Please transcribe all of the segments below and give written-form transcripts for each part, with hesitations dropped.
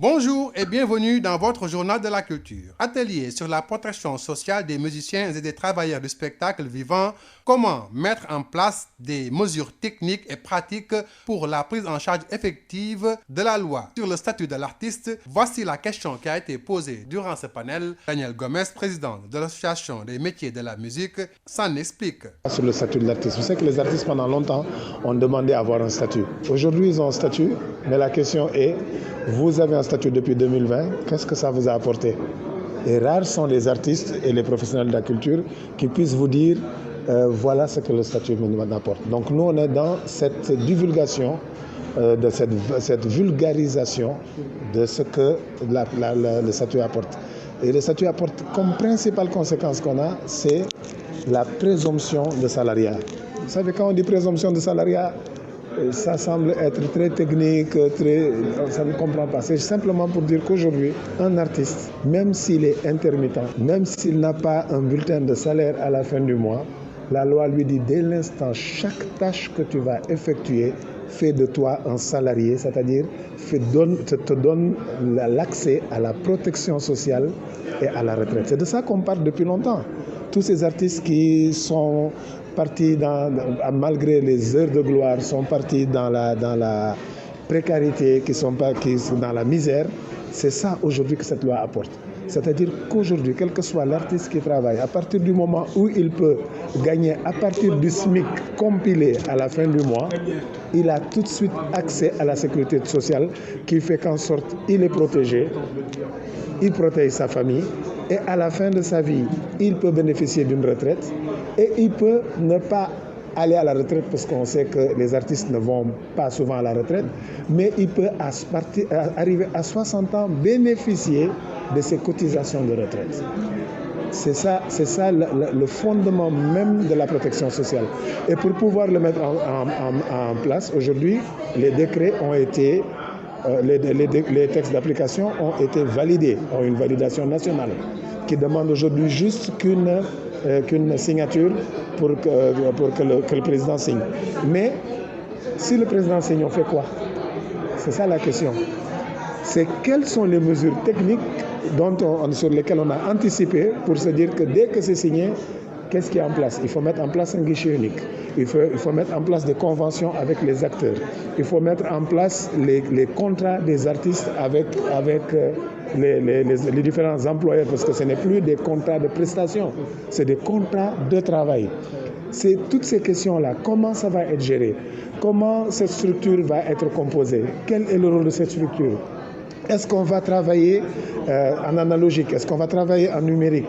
Bonjour et bienvenue dans votre journal de la culture. Atelier sur la protection sociale des musiciens et des travailleurs du spectacle vivant. Comment mettre en place des mesures techniques et pratiques pour la prise en charge effective de la loi sur le statut de l'artiste. Voici la question qui a été posée durant ce panel. Daniel Gomez, président de l'association des métiers de la musique, s'en explique. Sur le statut de l'artiste, vous savez que les artistes pendant longtemps ont demandé à avoir un statut. Aujourd'hui, ils ont un statut, mais la question est, vous avez un statut depuis 2020, qu'est-ce que ça vous a apporté? Et rares sont les artistes et les professionnels de la culture qui puissent vous dire voilà ce que le statut nous apporte. Donc nous, on est dans cette divulgation, de cette vulgarisation de ce que le statut apporte. Et le statut apporte comme principale conséquence qu'on a, c'est la présomption de salariat. Vous savez, quand on dit présomption de salariat, ça semble être très technique, ça ne comprend pas. C'est simplement pour dire qu'aujourd'hui, un artiste, même s'il est intermittent, même s'il n'a pas un bulletin de salaire à la fin du mois, la loi lui dit dès l'instant, chaque tâche que tu vas effectuer, fait de toi un salarié, c'est-à-dire te donne l'accès à la protection sociale et à la retraite. C'est de ça qu'on parle depuis longtemps. Tous ces artistes qui sont partis malgré les heures de gloire, sont partis dans la précarité, qui sont dans la misère, c'est ça aujourd'hui que cette loi apporte. C'est-à-dire qu'aujourd'hui, quel que soit l'artiste qui travaille, à partir du moment où il peut gagner à partir du SMIC compilé à la fin du mois, il a tout de suite accès à la sécurité sociale qui fait qu'en sorte il est protégé, il protège sa famille et à la fin de sa vie, il peut bénéficier d'une retraite et il peut ne pas aller à la retraite parce qu'on sait que les artistes ne vont pas souvent à la retraite, mais il peut arriver à 60 ans bénéficier de ses cotisations de retraite. C'est ça le fondement même de la protection sociale. Et pour pouvoir le mettre en place, aujourd'hui, les décrets ont été, les textes d'application ont été validés, ont une validation nationale, qui demande aujourd'hui juste qu'une signature pour que le président signe. Mais si le président signe, on fait quoi? C'est ça la question. C'est quelles sont les mesures techniques sur lesquelles on a anticipé pour se dire que dès que c'est signé, qu'est-ce qu'il y a en place? Il faut mettre en place un guichet unique. Il faut mettre en place des conventions avec les acteurs. Il faut mettre en place les contrats des artistes avec les différents employeurs, parce que ce n'est plus des contrats de prestation, c'est des contrats de travail. C'est toutes ces questions-là. Comment ça va être géré? Comment cette structure va être composée? Quel est le rôle de cette structure? Est-ce qu'on va travailler en analogique? Est-ce qu'on va travailler en numérique?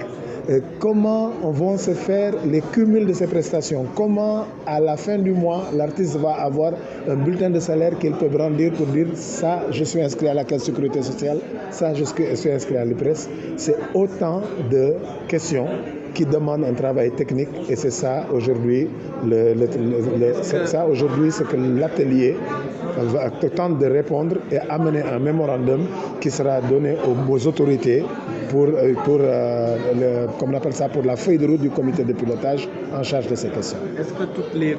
Comment vont se faire les cumuls de ces prestations? Comment, à la fin du mois, l'artiste va avoir un bulletin de salaire qu'il peut brandir pour dire ça, je suis inscrit à la Caisse de sécurité sociale, ça, je suis inscrit à l'IPRES. C'est autant de questions qui demandent un travail technique et c'est ça aujourd'hui, ce que l'atelier tente de répondre et amener un mémorandum qui sera donné aux autorités pour comme on appelle ça, pour la feuille de route du comité de pilotage en charge de ces questions.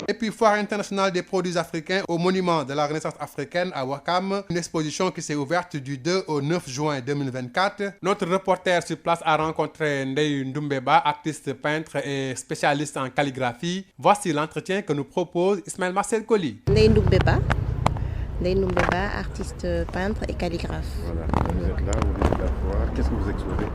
Et puis, Foire internationale des produits africains au monument de la Renaissance africaine à Ouakam, une exposition qui s'est ouverte du 2 au 9 juin 2024. Notre reporter sur place a rencontré Ndeye Ndoumbeba, artiste, peintre et spécialiste en calligraphie. Voici l'entretien que nous propose Ismaël Marcel Colli. Ndeye Ndoumbeba, artiste, peintre et calligraphe. Voilà, vous êtes là, vous venez de la foire. Qu'est-ce que vous exposez?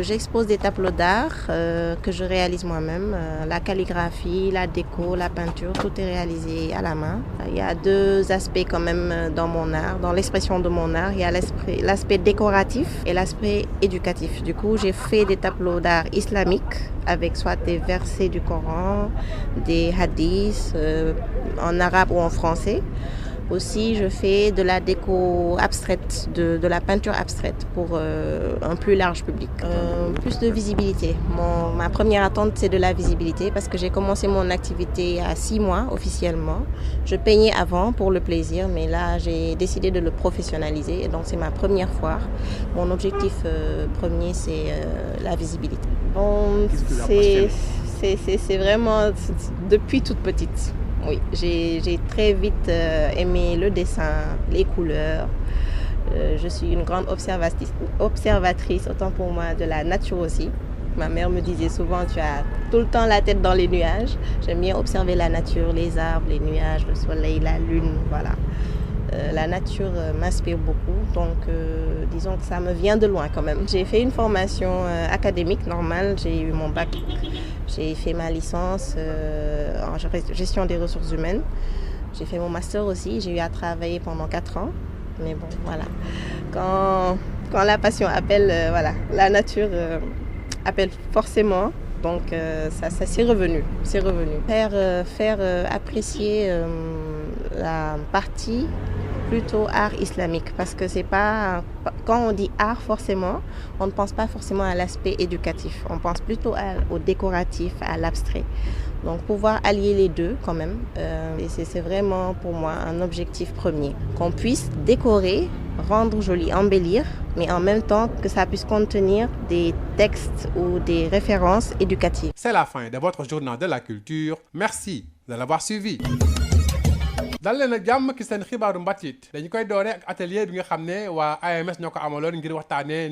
J'expose des tableaux d'art que je réalise moi-même. La calligraphie, la déco, la peinture, tout est réalisé à la main. Il y a deux aspects quand même dans mon art, dans l'expression de mon art. Il y a l'aspect décoratif et l'aspect éducatif. Du coup, j'ai fait des tableaux d'art islamiques avec soit des versets du Coran, des hadiths en arabe ou en français. Aussi, je fais de la déco abstraite, de la peinture abstraite pour un plus large public. Plus de visibilité. Ma première attente, c'est de la visibilité parce que j'ai commencé mon activité à 6 mois officiellement. Je peignais avant pour le plaisir, mais là, j'ai décidé de le professionnaliser. Et donc, c'est ma première foire. Mon objectif premier, c'est la visibilité. Bon, c'est vraiment depuis toute petite. Oui, j'ai très vite aimé le dessin, les couleurs. Je suis une grande observatrice, autant pour moi, de la nature aussi. Ma mère me disait souvent, tu as tout le temps la tête dans les nuages. J'aime bien observer la nature, les arbres, les nuages, le soleil, la lune, voilà. La nature m'inspire beaucoup, donc disons que ça me vient de loin quand même. J'ai fait une formation académique normale, j'ai eu mon bac, j'ai fait ma licence en gestion des ressources humaines. J'ai fait mon master aussi, j'ai eu à travailler pendant 4 ans, mais bon voilà. Quand la passion appelle, voilà, la nature appelle forcément. Donc ça c'est revenu. Faire apprécier la partie plutôt art islamique, parce que c'est pas, quand on dit art forcément, on ne pense pas forcément à l'aspect éducatif, on pense plutôt au décoratif, à l'abstrait. Donc pouvoir allier les deux quand même, et c'est vraiment pour moi un objectif premier, qu'on puisse décorer, rendre joli, embellir, mais en même temps que ça puisse contenir des textes ou des références éducatives. C'est la fin de votre journal de la culture. Merci de l'avoir suivi. dal leen ak jàmm ki seen xibaaru mbatit dañu koy doore ak atelier bi nga xam ne waa AMS ñoo ko amaloon ngir waxtaanee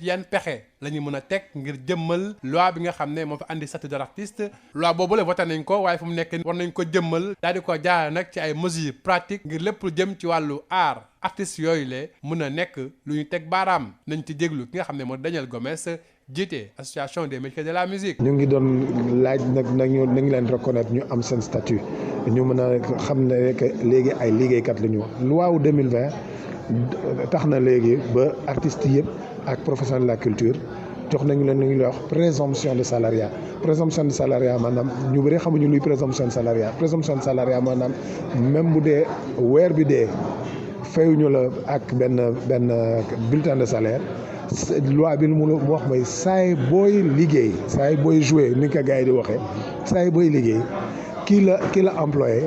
ci yan pexe la ñu mën a teg ngir jëmmal loi bi nga xam ne moo fi andi statut de l'artiste. loi boobu la voté nañ ko waaye fu mu nekk war nañ ko jëmmal daal di ko jaare nag ci ay mesures pratiques ngir lépp lu jëm ci wàllu art artistes yooyu le mën a nekk lu ñu teg baaraam. nañ ci déglu ki nga xam ne moo Daniel Gomes jiite association des métiers de la musique. ñu ngi doon laaj nag ñu leen reconnaître ñu am seen statut ñu mën a xam ne que léegi ay liggéeykat la ñu. loi wu 2020 tax na léegi ba artistes yëpp ak professionnels de la culture jox nañu leen lu ñuy wax présomption de salariat. présomption de salariat maanaam ñu bëri xamuñu luy présomption de salariat. présomption de salariat maanaam même bu dee weer bi dee fayuñu la ak benn bulletin de salaire. loi bi lu mu wax mooy saay booy liggéey saay booy jouer ni ko gars yi di waxee saay booy liggéey kii la employé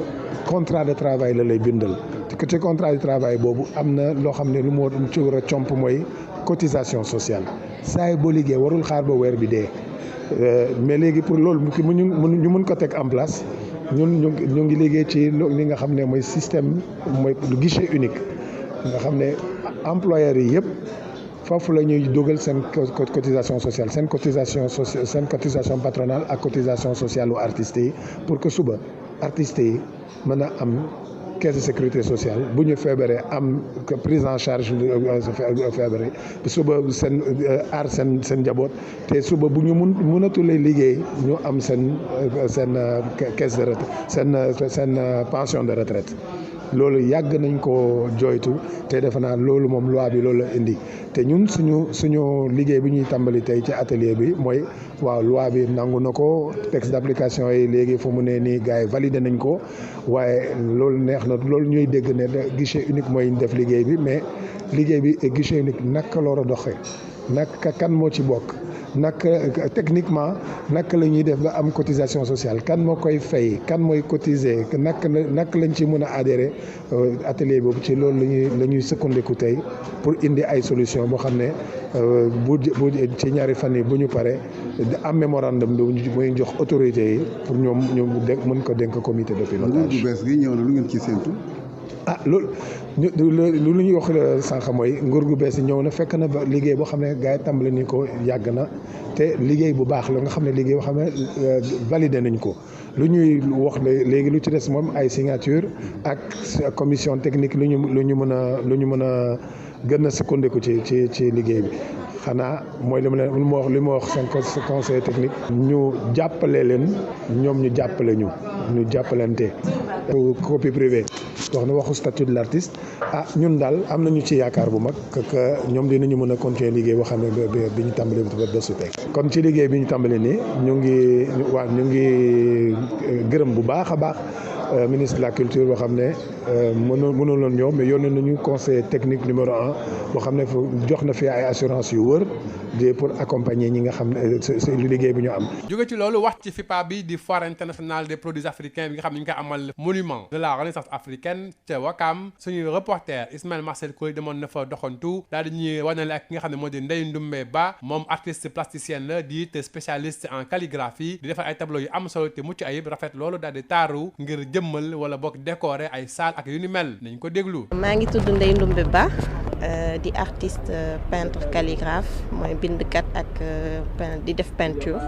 contrat de travail la lay bindal te ci contrat de travail boobu am na loo xam ne lu moo ci war a comp mooy cotisation sociale saay boo liggéey warul xaar ba weer bi dee mais léegi pour loolu ñu mën ko teg en place ñu ngi liggéey ci li nga xam ne mooy système mooy guichet unique nga xam ne employeurs yi yëpp foofu la ñuy dugal seen cotisation sociale seen cotisation patronale ak cotisation sociale u artistes yi pour que suba artistes yi mën a am caisse de sécurité sociale bu ñu feebaree am prise en charge feebaree suba seen aar seen njaboot te suba bu ñu mënatulee liggéey ñu am seen caisse de retraite seen pension de retraite. loolu yàgg nañ ko jooytu te defe naa loolu moom loi bi loolu la indi te ñun suñu liggéey bi ñuy tàmbali tey ci atelier bi mooy waaw loi bi nangu na ko texte d'application yi léegi fu mu ne nii gars yi validé nañ ko waaye loolu neex na loolu ñuy dégg ne guichet unique mooy def liggéey bi mais liggéey bi guichet unique naka la war a doxee naka kan moo ci bokk naka techniquement naka la ñuy def ba am cotisation sociale kan moo koy fay kan mooy cotiser naka lañ ci mën a adhérer atelier boobu ci loolu la ñuy sukkandiku tey pour indi ay solution boo xam ne bu ci ñaari fan yi bu ñu paree am mémorandum bi muy jox autorités yi pour ñoom ñu mën ko dénk comité de pilotage. nguur gu bees gi ñëw na lu ngeen ci séntu. loolu lu ñuy wax sànq mooy nguur gu bees yi ñëw na fekk na ba liggéey boo xam ne gars yi tàmbali ni ko yàgg na te liggéey bu baax la nga xam ne liggéey boo xam ne validé nañ ko lu ñuy wax léegi lu ci des moom ay signature ak commission technique lu ñu mën a gën a sukkandiku ci liggéey bi xanaa mooy li ma wax seen conseil technique ñu jàppale leen ñoom ñu jàppale ñu jàppalante copie privée wax na waxu statut de l'artiste ñun daal am nañu ci yaakaar bu mag que ñoom dinañu mën a continuer liggéey boo xam ne bi ñu tàmbalee ba su tey kon ci liggéey bi ñu tàmbalee nii ñu ngi gërëm bu baax a baax ministre de la culture boo xam ne mënuloon ñëw mais yónnee nañu conseiller technique numéro 1 boo xam ne jox na fi ay assurance yu wër pour accompagner ñi nga xam ne si liggéey bi ñu am. jóge ci loolu wax ci FIPA bi di foire internationale des produits africains bi nga xam ne ñu ngi koy amal monument de la renaissance africaine ca Wakam suñu reporter Ismaël Marcel Koy demoon na fa doxantu daal di ñuy wanale ak ki nga xam ne moo di Ndeye Ndoumbe Ba moom artiste plasticienne la di it spécialiste en calligraphie di defar ay tableau yu am solo te mucc ayib rafet loolu daal di taaru ngir jëmmal wala bokk décorer ay salle ak yu ni mel nañ ko déglu. maa ngi tudd Ndeye Ndoumbe Ba di artiste peintre calligraphe mooy bindkat ak di def peinture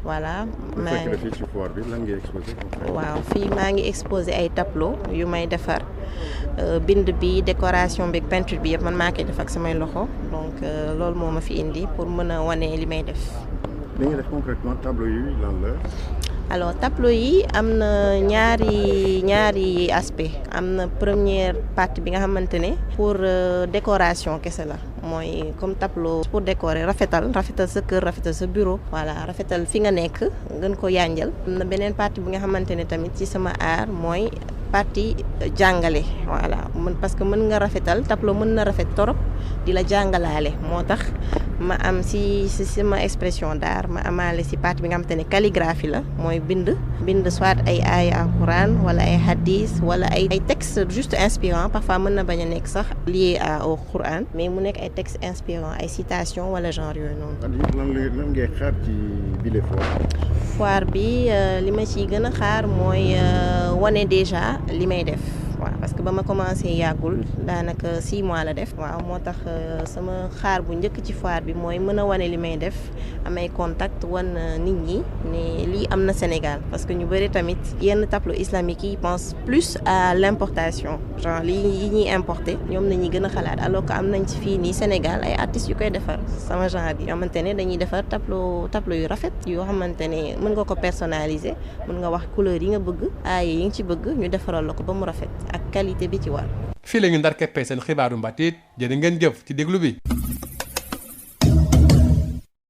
voilà. maa ngi fii ci foire bi lan ngay exposé. waaw fii maa ngi exposé ay tableau yu may defar bind bi décoration bi peinture bi yëpp man maa koy def ak samay loxo donc loolu moo ma fi indi pour mën a wane li may def. li ngay def concrètement tableau yi lan la. alors tableau yi am na ñaari aspect am na première partie bi nga xamante ne pour décoration kese la mooy comme tableau pour décorer rafetal sa kër rafetal sa bureau voilà rafetal fi nga nekk gën ko yanjal. am na beneen partie bi nga xamante ne tamit ci sama art mooy partie jàngale voilà parce que mën nga rafetal tableau mën na rafet torop di la jàngalaale moo tax ma am si sama expression d'art ma amaale si partie bi nga xamante ne calligraphie la mooy bind soit ay aaya alquran wala ay hadith wala ay texte juste inspirant parfois mën na bañ a nekk sax lié au Quran mais mu nekk ay texte inspirant ay citation wala genre yooyu noonu. lan ngay xaar ci bile foire bi li ma ciy gën a xaar mooy wane déjà li may def waaw parce que ba ma commencé yàggul daanaka 6 mois la def waaw moo tax sama xaar bu njëkk ci foire bi mooy mën a wane li may def amay contact wan nit ñi ne lii am na Sénégal parce que ñu bëri tamit yenn tableau islamique yi pensent plus à l'importation genre lii yi ñuy importer ñoom nañuy gën a xalaat alors que am nañ ci fii nii Sénégal ay artistes yu koy defar sama genre bi yoo xamante ne dañuy defar tableau yu rafet yoo xamante ne mën nga ko personnaliser mën nga wax couleur yi nga bëgg aaye yi nga ci bëgg ñu defaral la ko ba mu rafet ak qualité bi ci war. fii la ñu ndar keppee seen xibaaru mbatit jërë ngeen jëf ci déglu bi.